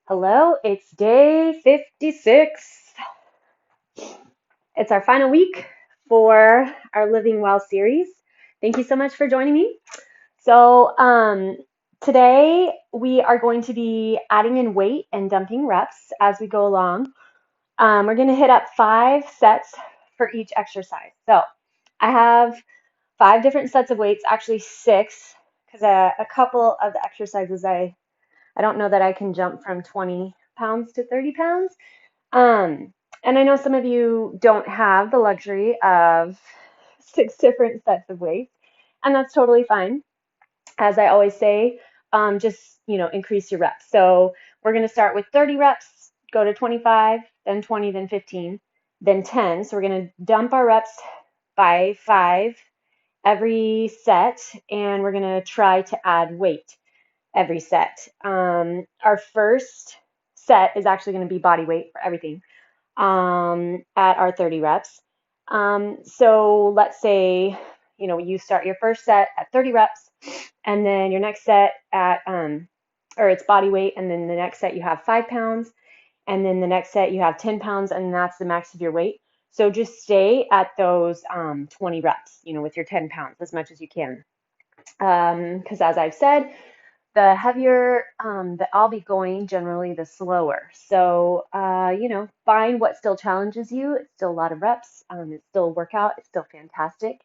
Hello, it's day 56. It's our final week for our Living Well series. Thank you so much for joining me. Today we are going to be adding in weight and dumping reps as we go along. We're going to hit up 5 sets for each exercise. So I have 5 different sets of weights, actually 6, because a couple of the exercises I don't know that I can jump from 20 pounds to 30 pounds. And I know some of you don't have the luxury of 6 different sets of weights, and that's totally fine. As I always say, just increase your reps. So we're going to start with 30 reps, go to 25, then 20, then 15, then 10. So we're going to dump our reps by 5 every set, and we're going to try to add weight every set. Our first set is actually going to be body weight for everything at our 30 reps. So let's say, you start your first set at 30 reps, and then your next set or it's body weight, and then the next set you have 5 pounds, and then the next set you have 10 pounds, and that's the max of your weight. So just stay at those 20 reps, with your 10 pounds as much as you can. Because as I've said, the heavier that I'll be going, generally the slower. So, find what still challenges you. It's still a lot of reps. It's still a workout. It's still fantastic.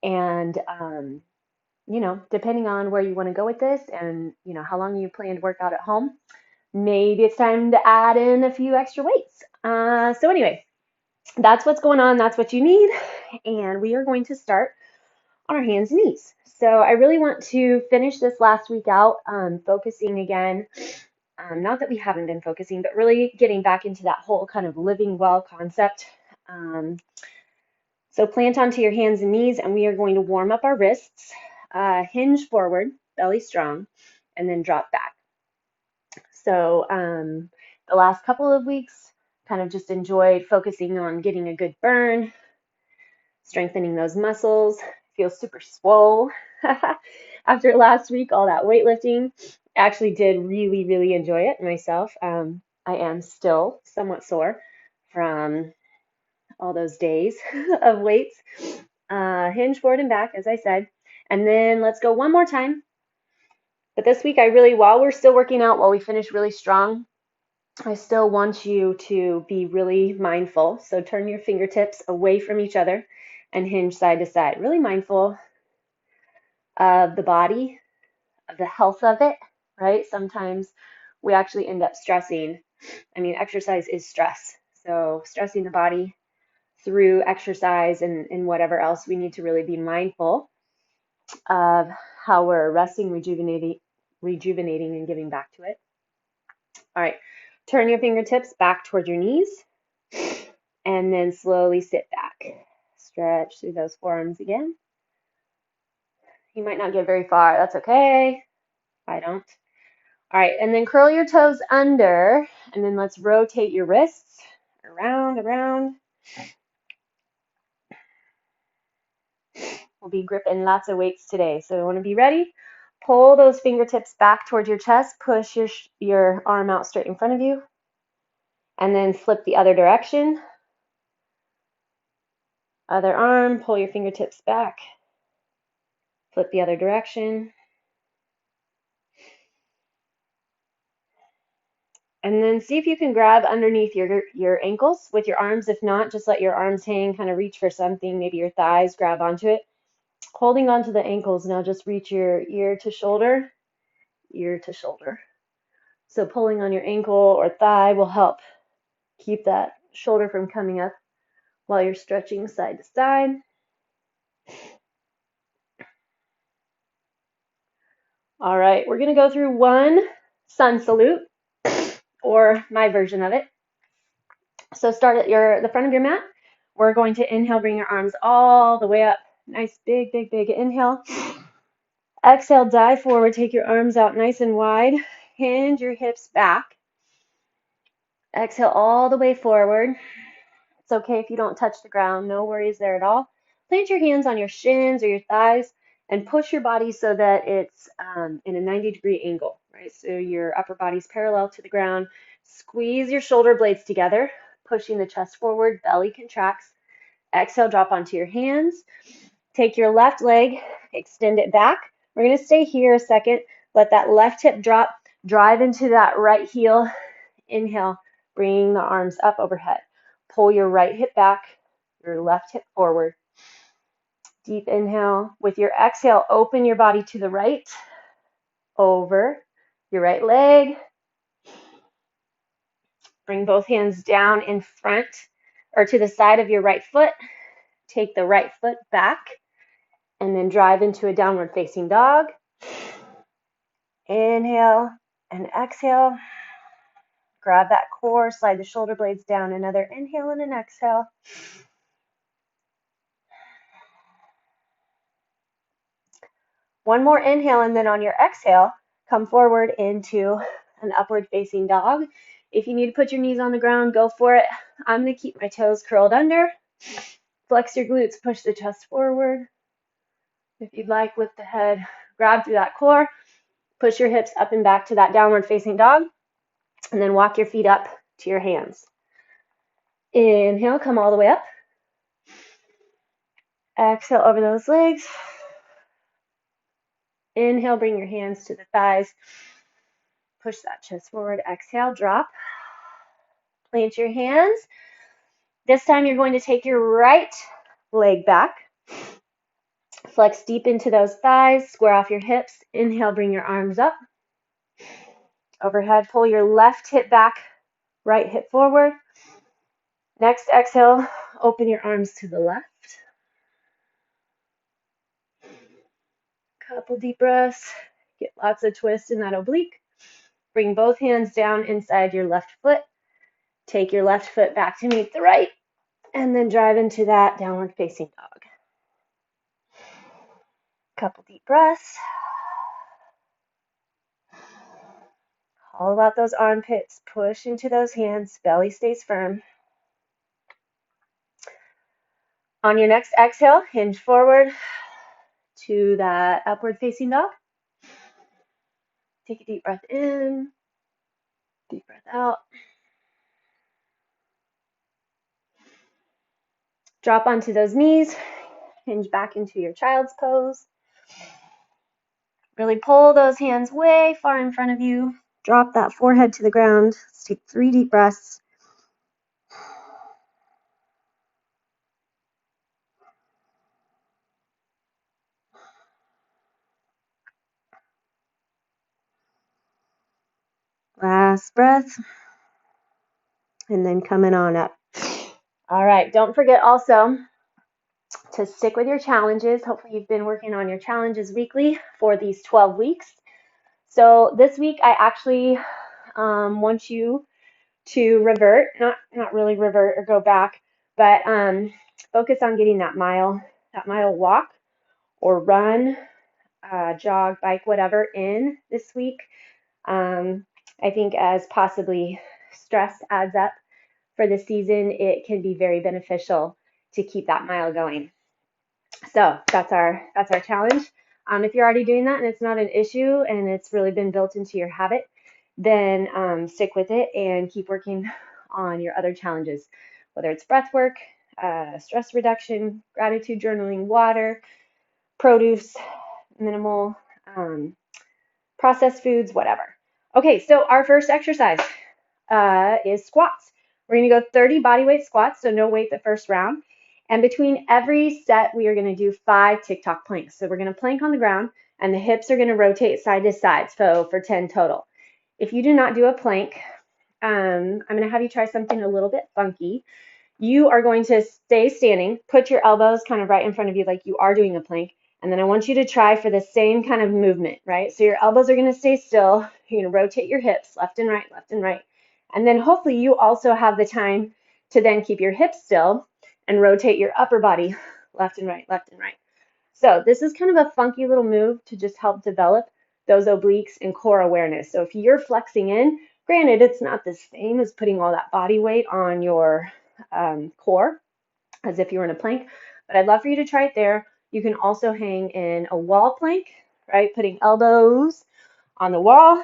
And, depending on where you want to go with this and, how long you plan to work out at home, maybe it's time to add in a few extra weights. So anyway, that's what's going on. That's what you need. And we are going to start on our hands and knees. So I really want to finish this last week out, focusing again, not that we haven't been focusing, but really getting back into that whole kind of living well concept. Um, so plant onto your hands and knees, and we are going to warm up our wrists, hinge forward, belly strong, and then drop back. So the last couple of weeks, kind of just enjoyed focusing on getting a good burn, strengthening those muscles. Feel super swole after last week, all that weightlifting. Actually did really, really enjoy it myself. I am still somewhat sore from all those days of weights. Hinge forward and back, as I said. And then let's go one more time. But this week, while we're still working out, while we finish really strong, I still want you to be really mindful. So turn your fingertips away from each other and hinge side to side. Really mindful of the body, of the health of it, right? Sometimes we actually end up stressing. Exercise is stress. So stressing the body through exercise and whatever else, we need to really be mindful of how we're resting, rejuvenating, and giving back to it. All right, turn your fingertips back toward your knees, and then slowly sit back. Stretch through those forearms again. You might not get very far. That's okay. I don't. All right, and then curl your toes under, and then let's rotate your wrists around. We'll be gripping lots of weights today, so you want to be ready. Pull those fingertips back towards your chest. Push your arm out straight in front of you, and then flip the other direction. Other arm, pull your fingertips back. Flip the other direction. And then see if you can grab underneath your ankles with your arms. If not, just let your arms hang, kind of reach for something, maybe your thighs, grab onto it. Holding onto the ankles, now just reach your ear to shoulder. So pulling on your ankle or thigh will help keep that shoulder from coming up while you're stretching side to side. All right, we're going to go through one sun salute, or my version of it. So start at the front of your mat. We're going to inhale, bring your arms all the way up. Nice big inhale. Exhale, dive forward, take your arms out nice and wide. Hinge your hips back. Exhale all the way forward. It's okay if you don't touch the ground, no worries there at all. Plant your hands on your shins or your thighs and push your body so that it's in a 90-degree angle, right? So your upper body's parallel to the ground. Squeeze your shoulder blades together, pushing the chest forward, belly contracts. Exhale, drop onto your hands. Take your left leg, extend it back. We're going to stay here a second. Let that left hip drop, drive into that right heel. Inhale, bring the arms up overhead. Pull your right hip back, your left hip forward. Deep inhale. With your exhale, open your body to the right, over your right leg. Bring both hands down in front or to the side of your right foot. Take the right foot back and then drive into a downward facing dog. Inhale and exhale. Grab that core, slide the shoulder blades down. Another inhale and an exhale. One more inhale, and then on your exhale, come forward into an upward facing dog. If you need to put your knees on the ground, go for it. I'm going to keep my toes curled under. Flex your glutes, push the chest forward. If you'd like, lift the head, grab through that core, push your hips up and back to that downward facing dog, and then walk your feet up to your hands. Inhale, come all the way up. Exhale over those legs. Inhale, bring your hands to the thighs. Push that chest forward. Exhale, drop. Plant your hands. This time you're going to take your right leg back. Flex deep into those thighs. Square off your hips. Inhale, bring your arms up. Overhead, pull your left hip back, right hip forward. Next exhale, open your arms to the left. Couple deep breaths. Get lots of twist in that oblique. Bring both hands down inside your left foot. Take your left foot back to meet the right, and then drive into that downward facing dog. Couple deep breaths. Hollow out those armpits. Push into those hands. Belly stays firm. On your next exhale, hinge forward to that upward facing dog. Take a deep breath in, deep breath out. Drop onto those knees, hinge back into your child's pose. Really pull those hands way far in front of you. Drop that forehead to the ground. Let's take 3 deep breaths. Last breath. And then coming on up. All right, don't forget also to stick with your challenges. Hopefully you've been working on your challenges weekly for these 12 weeks. So this week I actually want you to revert, not really revert or go back, but focus on getting that mile walk or run, jog, bike, whatever in this week. I think as possibly stress adds up for the season, it can be very beneficial to keep that mile going. So that's our challenge. If you're already doing that and it's not an issue and it's really been built into your habit, then stick with it and keep working on your other challenges, whether it's breath work, stress reduction, gratitude journaling, water, produce, minimal processed foods, whatever. Okay, so our first exercise is squats. We're going to go 30 bodyweight squats, so no weight the first round. And between every set, we are going to do 5 Tick-Tock planks. So we're going to plank on the ground, and the hips are going to rotate side to side, so for 10 total. If you do not do a plank, I'm going to have you try something a little bit funky. You are going to stay standing, put your elbows kind of right in front of you like you are doing a plank, and then I want you to try for the same kind of movement, right? So your elbows are going to stay still. You're going to rotate your hips left and right, left and right. And then hopefully you also have the time to then keep your hips still and rotate your upper body left and right, left and right. So this is kind of a funky little move to just help develop those obliques and core awareness. So if you're flexing in, granted, it's not the same as putting all that body weight on your core as if you were in a plank, but I'd love for you to try it there. You can also hang in a wall plank, right? Putting elbows on the wall,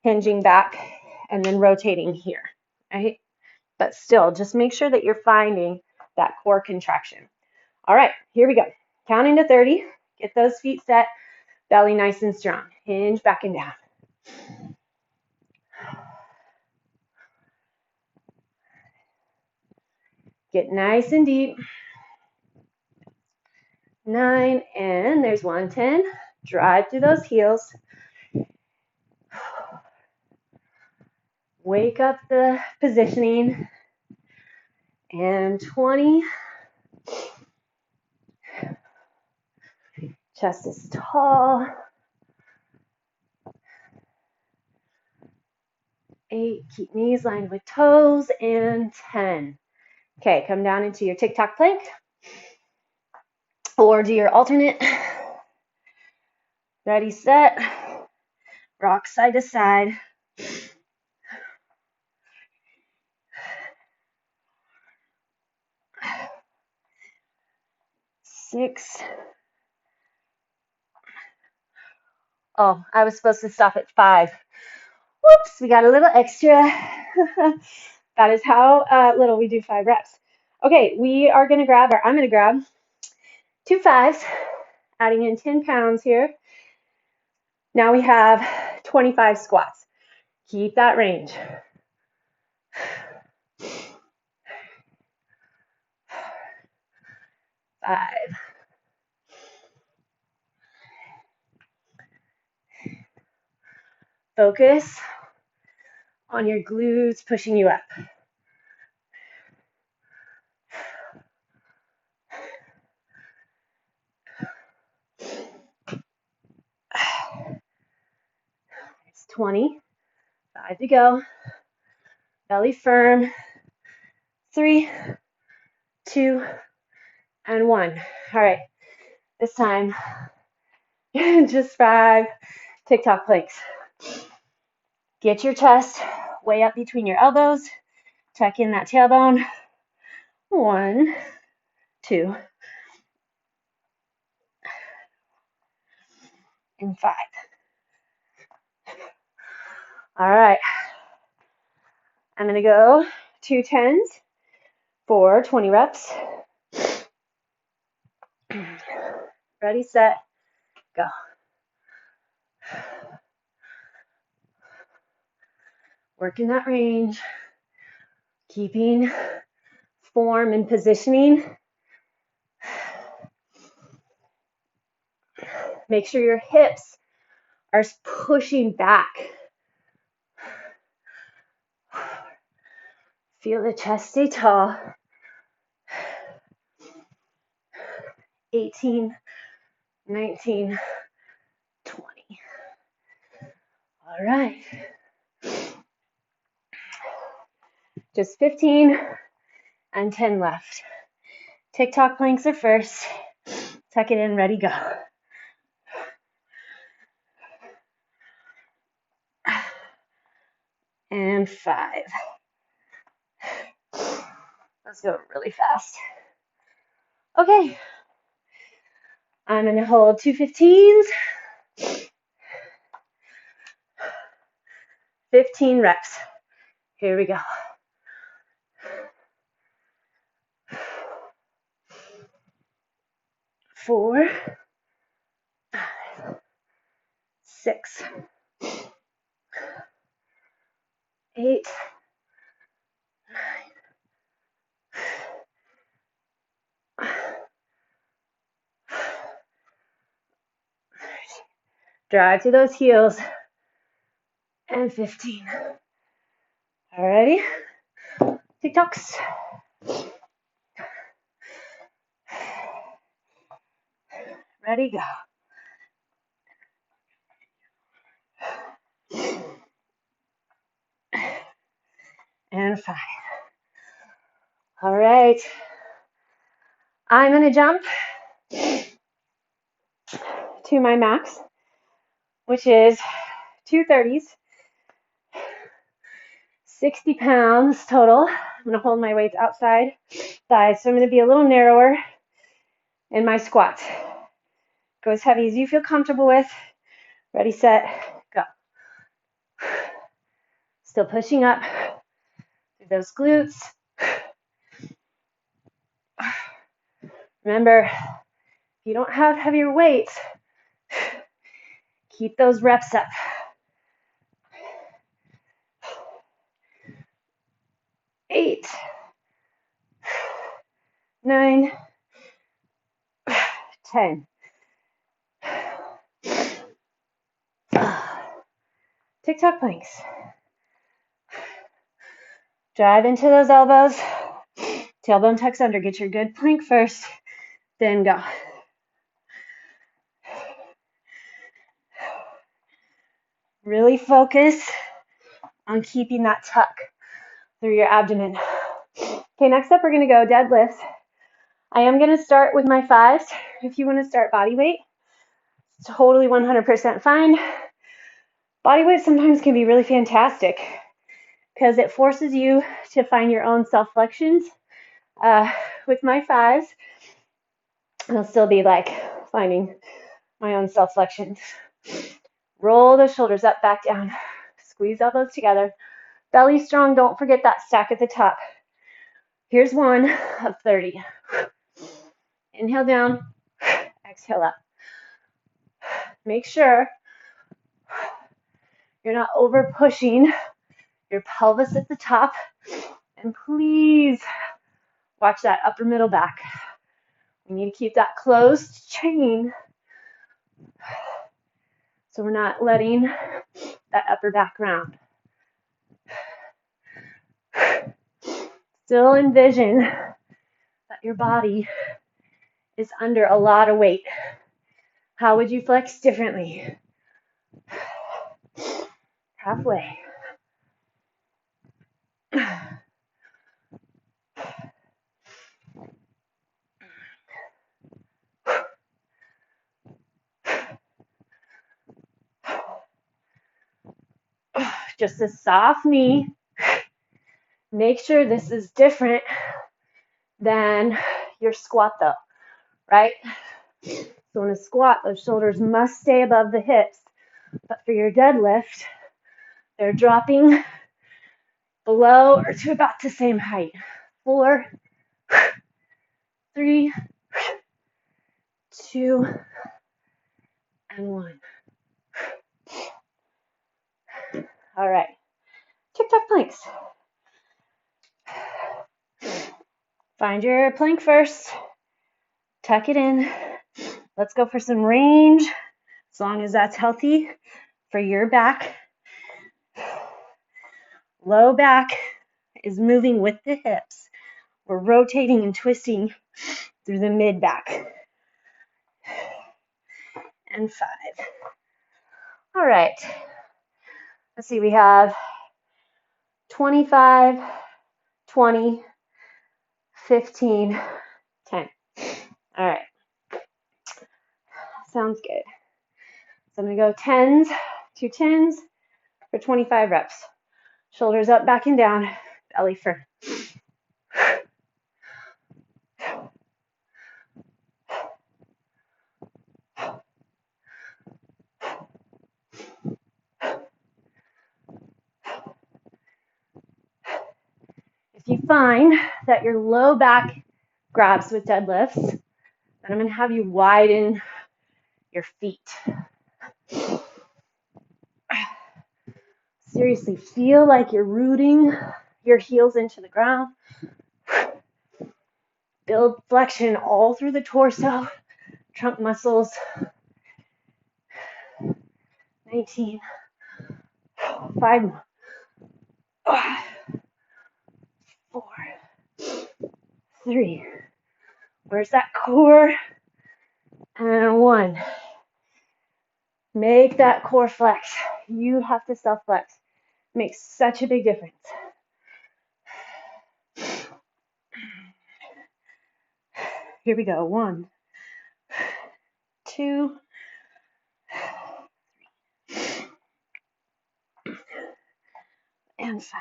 hinging back, and then rotating here, right? But still, just make sure that you're finding that core contraction. All right, here we go. Counting to 30. Get those feet set, belly nice and strong. Hinge back and down. Get nice and deep. 9, and there's 110. Drive through those heels. Wake up the positioning. And 20. Chest is tall. 8, keep knees lined with toes. And 10. Okay, come down into your Tick-Tock plank. Or do your alternate. Ready, set. Rock side to side. 6. Oh, I was supposed to stop at 5. Whoops, we got a little extra. That is how little we do 5 reps. Okay, we are going to grab, or I'm going to grab 2 5s, adding in 10 pounds here. Now we have 25 squats. Keep that range. 5. Focus on your glutes pushing you up. It's 20. 5 to go. Belly firm. 3, 2, and 1. All right, this time, just 5 Tick-Tock planks. Get your chest way up between your elbows. Tuck in that tailbone. 1, 2, and 5. All right. I'm going to go 2 10s for 20 reps. Ready, set, go. Working that range. Keeping form and positioning. Make sure your hips are pushing back. Feel the chest stay tall. 18, 19, 20. All right. Just 15 and 10 left. Tick-Tock planks are first. Tuck it in, ready, go. And 5. Let's go really fast. Okay. I'm going to hold 2 15s. 15 reps. Here we go. 4, 5, 6, 8, 9. Drive to those heels. And 15. Alrighty. Tick-Tocks. Ready, go. And 5. All right. I'm going to jump to my max, which is 2 30s, 60 pounds total. I'm going to hold my weights outside thighs, so I'm going to be a little narrower in my squats. Go as heavy as you feel comfortable with. Ready, set, go. Still pushing up through those glutes. Remember, if you don't have heavier weights, keep those reps up. 8, 9, 10. Tick-Tock planks. Drive into those elbows. Tailbone tucks under. Get your good plank first. Then go. Really focus on keeping that tuck through your abdomen. Okay, next up we're going to go deadlifts. I am going to start with my 5s. If you want to start body weight, it's totally 100% fine. Body weight sometimes can be really fantastic because it forces you to find your own self flexions. With my 5s, I'll still be like finding my own self flexions. Roll the shoulders up, back down. Squeeze elbows together. Belly strong. Don't forget that stack at the top. Here's one of 30. Inhale down. Exhale up. Make sure you're not over pushing your pelvis at the top. And please watch that upper middle back. We need to keep that closed chain so we're not letting that upper back round. Still envision that your body is under a lot of weight. How would you flex differently? Halfway. Just a soft knee. Make sure this is different than your squat though, right? So in a squat, those shoulders must stay above the hips. But for your deadlift, they're dropping below or to about the same height. 4, 3, 2, and 1. All right. Tick-Tock planks. Find your plank first. Tuck it in. Let's go for some range, as long as that's healthy for your back. Low back is moving with the hips. We're rotating and twisting through the mid back. And 5. All right. Let's see, we have 25, 20, 15, 10. All right. Sounds good. So I'm going to go 10s, 2 10s for 25 reps. Shoulders up, back and down, belly firm. If you find that your low back grabs with deadlifts, then I'm going to have you widen your feet. Seriously, feel like you're rooting your heels into the ground. Build flexion all through the torso, trunk muscles. 19, 5 more. 4, 3. Where's that core? And 1. Make that core flex. You have to self-flex. Makes such a big difference. Here we go. 1, 2, 3, and 5.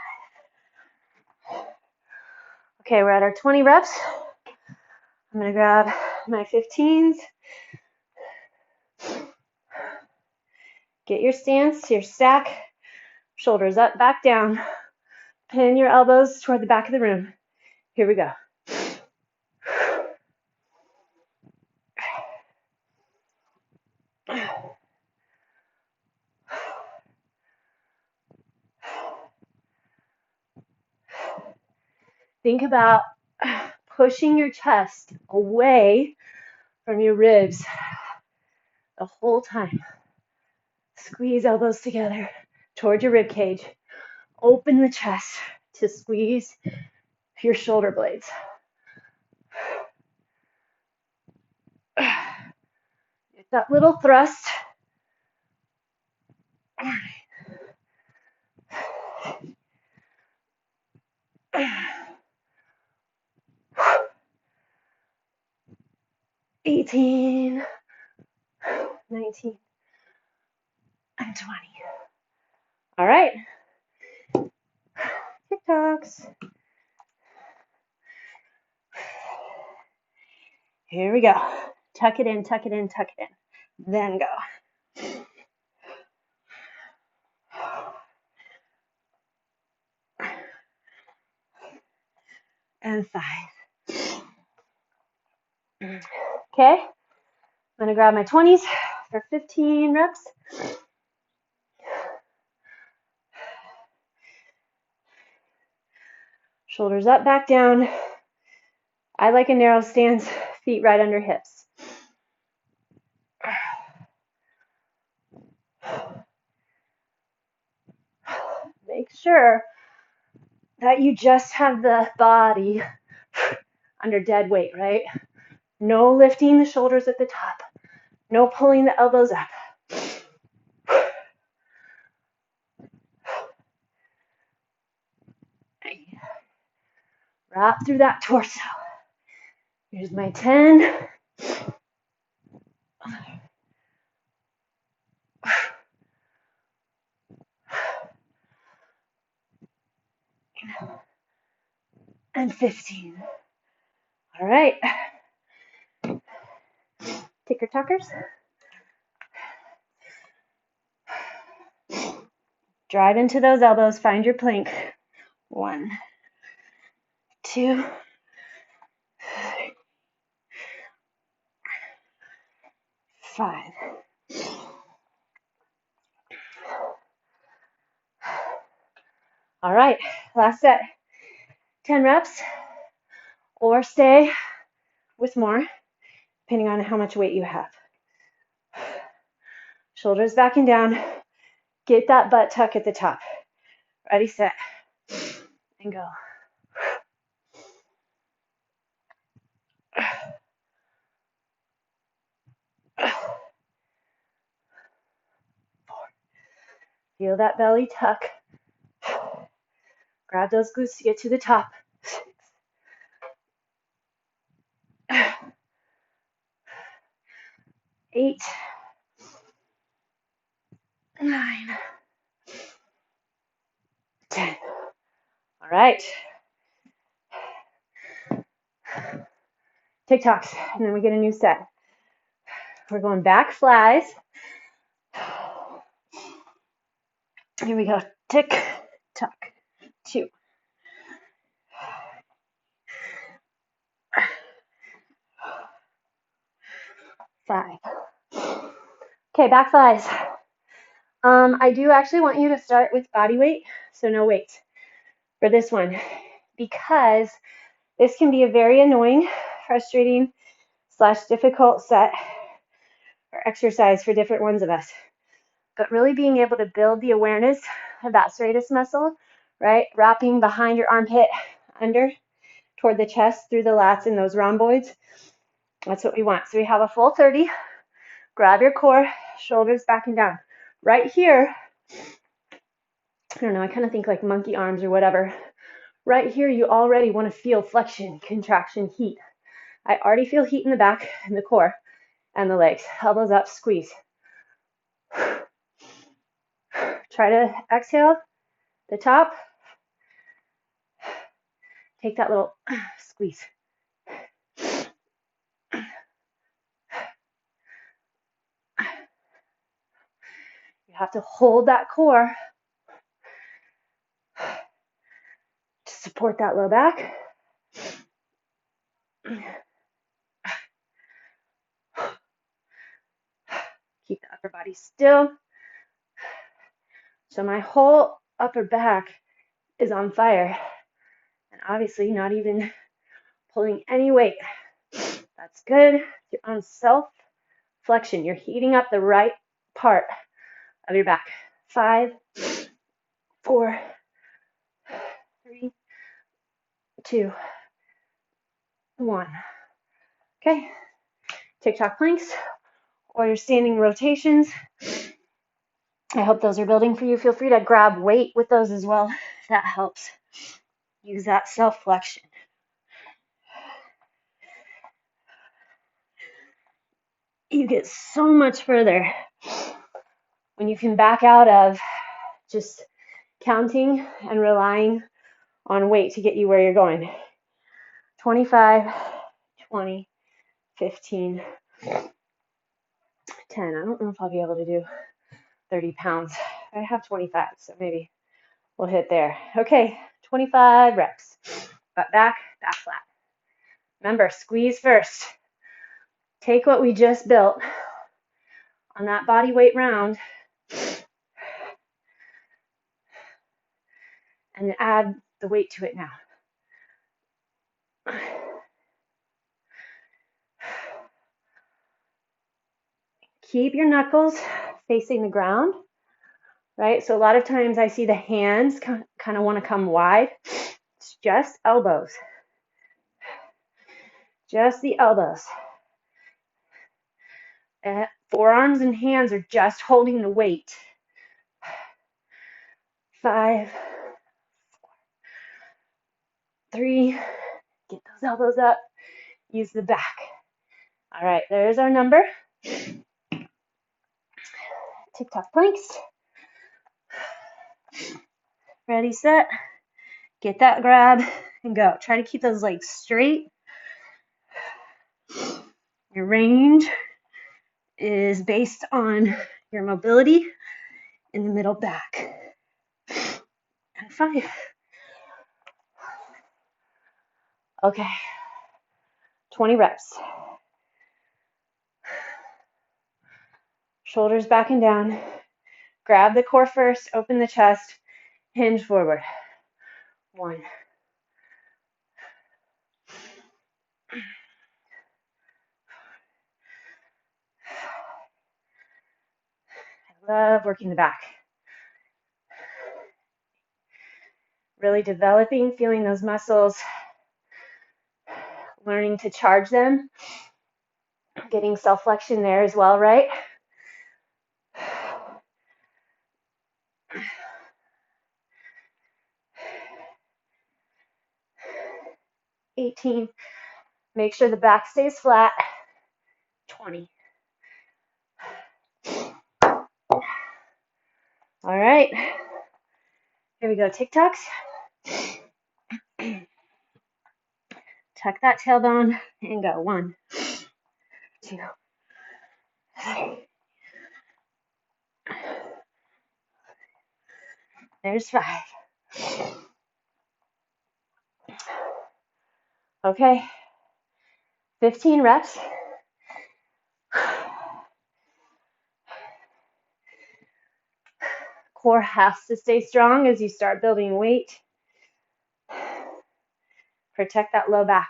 Okay, we're at our 20 reps. I'm going to grab my 15s. Get your stance, your stack. Shoulders up, back down. Pin your elbows toward the back of the room. Here we go. Think about pushing your chest away from your ribs the whole time. Squeeze elbows together toward your rib cage. Open the chest to squeeze your shoulder blades. Get that little thrust. 18, 19, and 20. All right. Tick-tocks. Here we go. Tuck it in, tuck it in, tuck it in. Then go. And 5. Okay. I'm going to grab my 20s for 15 reps. Shoulders up, back down. I like a narrow stance, feet right under hips. Make sure that you just have the body under dead weight, right? No lifting the shoulders at the top. No pulling the elbows up. Wrap through that torso. Here's my 10. And 15. All right. Ticker tuckers. Drive into those elbows. Find your plank. 1, 2, 5. All right. Last set. 10 reps. Or stay with more, depending on how much weight you have. Shoulders back and down. Get that butt tuck at the top. Ready, set, and go. 4. Feel that belly tuck. Grab those glutes to get to the top. 6. 8. 9. 10. All right. Tick-tocks, and then we get a new set. We're going back flies. Here we go. Tick-tock. 2. 5. Okay, back flies. I do actually want you to start with body weight, so no weight for this one, because this can be a very annoying, frustrating / difficult set or exercise for different ones of us. But really being able to build the awareness of that serratus muscle, right? Wrapping behind your armpit under toward the chest through the lats and those rhomboids. That's what we want. So we have a full 30. Grab your core, shoulders back and down. Right here, I don't know, I kind of think like monkey arms or whatever. Right here, you already want to feel flexion, contraction, heat. I already feel heat in the back and the core and the legs. Elbows up, squeeze. Try to exhale the top. Take that little squeeze. You have to hold that core Support that low back. Keep the upper body still. So my whole upper back is on fire. And obviously not even pulling any weight. That's good. You're on self flexion. You're heating up the right part of your back. 5, 4, 3, 2, 1. Okay. Tick-Tock planks or your standing rotations. I hope those are building for you. Feel free to grab weight with those as well. That helps. Use that self flexion. You get so much further when you can back out of just counting and relying on weight to get you where you're going. 25, 20, 15, 10. I don't know if I'll be able to do 30 pounds. I have 25, so maybe we'll hit there. Okay, 25 reps. Butt back, back flat. Remember, squeeze first. Take what we just built on that body weight round and add the weight to it now. Keep your knuckles facing the ground, right? So a lot of times I see the hands kind of want to come wide. It's just elbows. Just the elbows. Forearms and hands are just holding the weight. 5, 4, 3, get those elbows up. Use the back. All right, there's our number. Tick-Tock planks. Ready, set. Get that grab and go. Try to keep those legs straight. Your range is based on your mobility in the middle back. And 5. Okay, 20 reps. Shoulders back and down. Grab the core first, open the chest, hinge forward. 1. I love working the back. Really developing, feeling those muscles, learning to charge them, getting self-flexion there as well, right? 18. Make sure the back stays flat. 20. All right. Here we go. Tick-Tocks. Tuck that tailbone and go. 1, 2, 3. There's 5. Okay. 15 reps. Core has to stay strong as you start building weight. Protect that low back.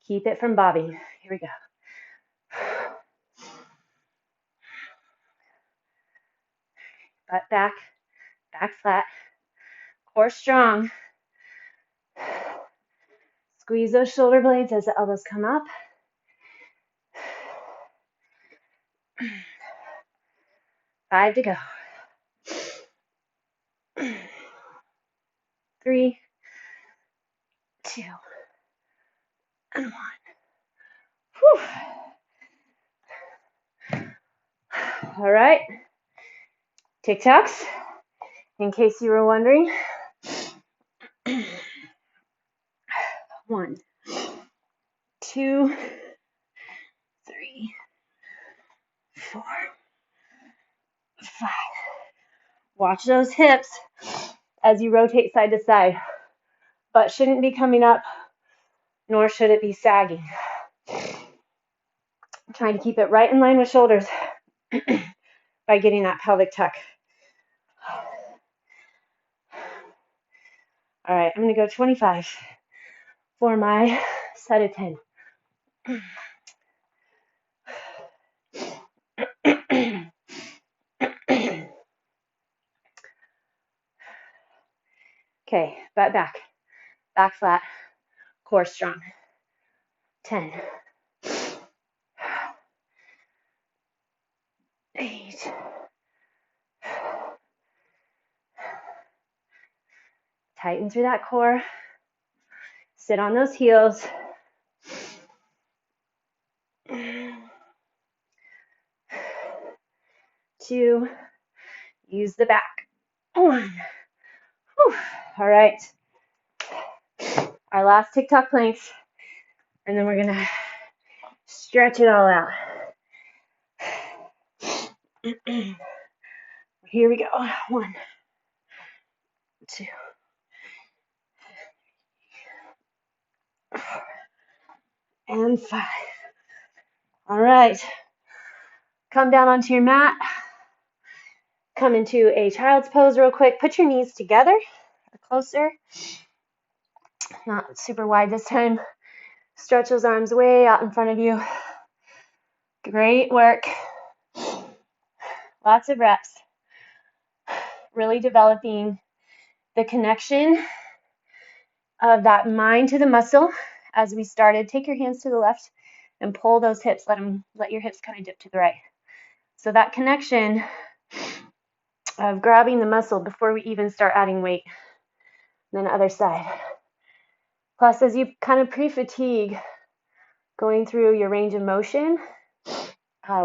Keep it from bobbing. Here we go. Butt back, back flat. Core strong. Squeeze those shoulder blades as the elbows come up. 5 to go. 3, 2, and 1. Whew. All right. Tick-Tocks, in case you were wondering. 1, 2, 3, 4, 5. Watch those hips as you rotate side to side. Butt shouldn't be coming up, nor should it be sagging. I'm trying to keep it right in line with shoulders by getting that pelvic tuck. All right, I'm going to go 25 for my set of 10. Okay, butt back, back flat, core strong. 10, 8, tighten through that core, sit on those heels. 2, use the back. 1. Whew. All right, our last Tick-Tock planks, and then we're gonna stretch it all out. Here we go. 1, 2, 4, and 5. All right, come down onto your mat. Come into a child's pose real quick. Put your knees together or closer. Not super wide this time. Stretch those arms way out in front of you. Great work. Lots of reps. Really developing the connection of that mind to the muscle as we started. Take your hands to the left and pull those hips. Let your hips kind of dip to the right. So that connection of grabbing the muscle before we even start adding weight. And then other side. Plus, as you kind of pre-fatigue going through your range of motion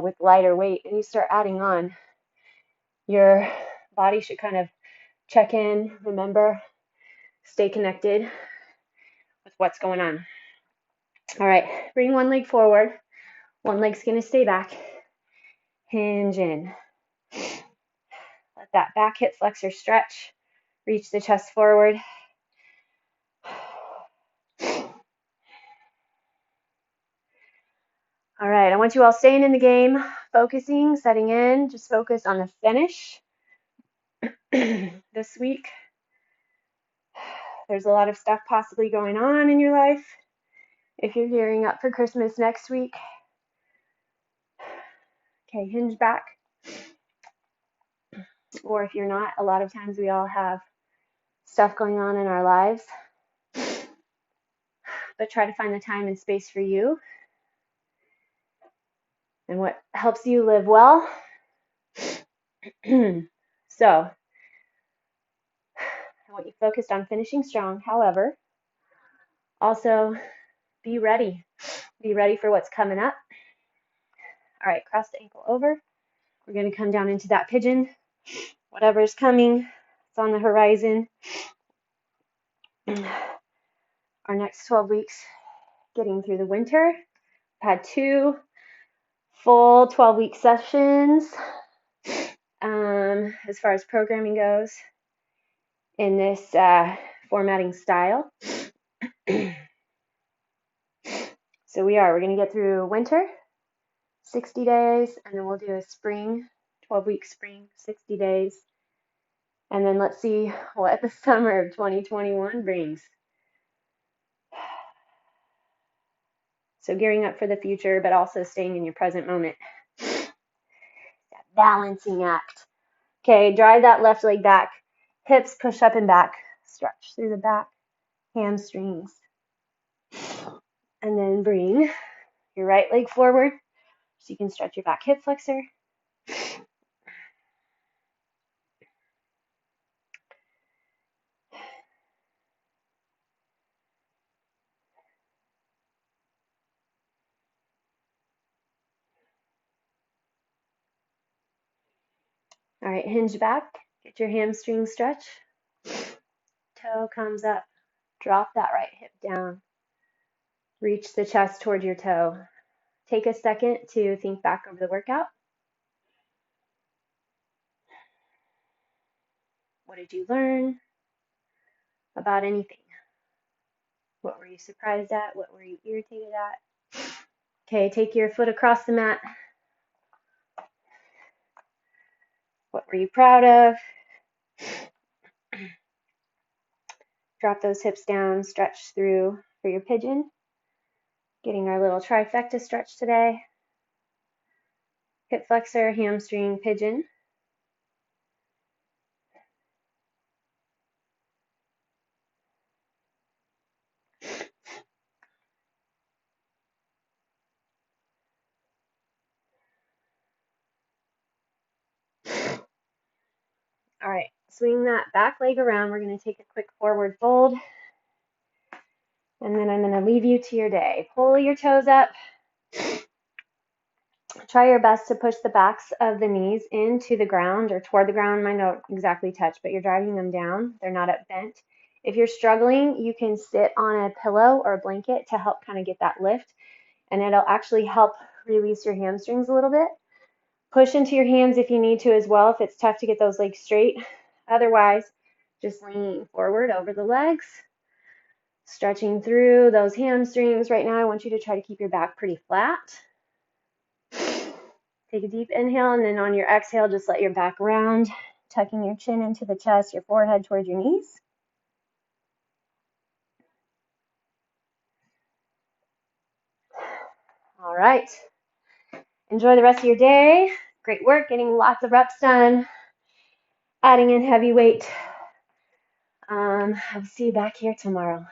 with lighter weight and you start adding on, your body should kind of check in, remember, stay connected with what's going on. All right, bring one leg forward. One leg's going to stay back. Hinge in. Let that back hip flexor stretch. Reach the chest forward. All right, I want you all staying in the game, focusing, setting in. Just focus on the finish this week. There's a lot of stuff possibly going on in your life. If you're gearing up for Christmas next week. Okay, hinge back. Or if you're not, a lot of times we all have stuff going on in our lives. But try to find the time and space for you and what helps you live well. So, I want you focused on finishing strong. However, also be ready. Be ready for what's coming up. All right, cross the ankle over. We're going to come down into that pigeon. Whatever's coming, it's on the horizon. Our next 12 weeks, getting through the winter. I've had 2 full 12-week sessions as far as programming goes in this formatting style. So we're going to get through winter, 60 days, and then we'll do a spring, 12-week spring, 60 days. And then let's see what the summer of 2021 brings. So gearing up for the future, but also staying in your present moment. That balancing act. Okay, drive that left leg back. Hips push up and back. Stretch through the back, hamstrings. And then bring your right leg forward so you can stretch your back hip flexor. All right, hinge back. Get your hamstring stretch. Toe comes up. Drop that right hip down. Reach the chest toward your toe. Take a second to think back over the workout. What did you learn about anything? What were you surprised at? What were you irritated at? Okay, take your foot across the mat. What were you proud of? Drop those hips down, stretch through for your pigeon. Getting our little trifecta stretch today. Hip flexor, hamstring, pigeon. All right, swing that back leg around. We're going to take a quick forward fold. And then I'm going to leave you to your day. Pull your toes up. Try your best to push the backs of the knees into the ground or toward the ground. Mine don't exactly touch, but you're driving them down. They're not up bent. If you're struggling, you can sit on a pillow or a blanket to help kind of get that lift, and it'll actually help release your hamstrings a little bit. Push into your hands if you need to as well, if it's tough to get those legs straight. Otherwise, just leaning forward over the legs, stretching through those hamstrings. Right now, I want you to try to keep your back pretty flat. Take a deep inhale, and then on your exhale, just let your back round, tucking your chin into the chest, your forehead towards your knees. All right. Enjoy the rest of your day. Great work, getting lots of reps done, adding in heavy weight. I'll see you back here tomorrow.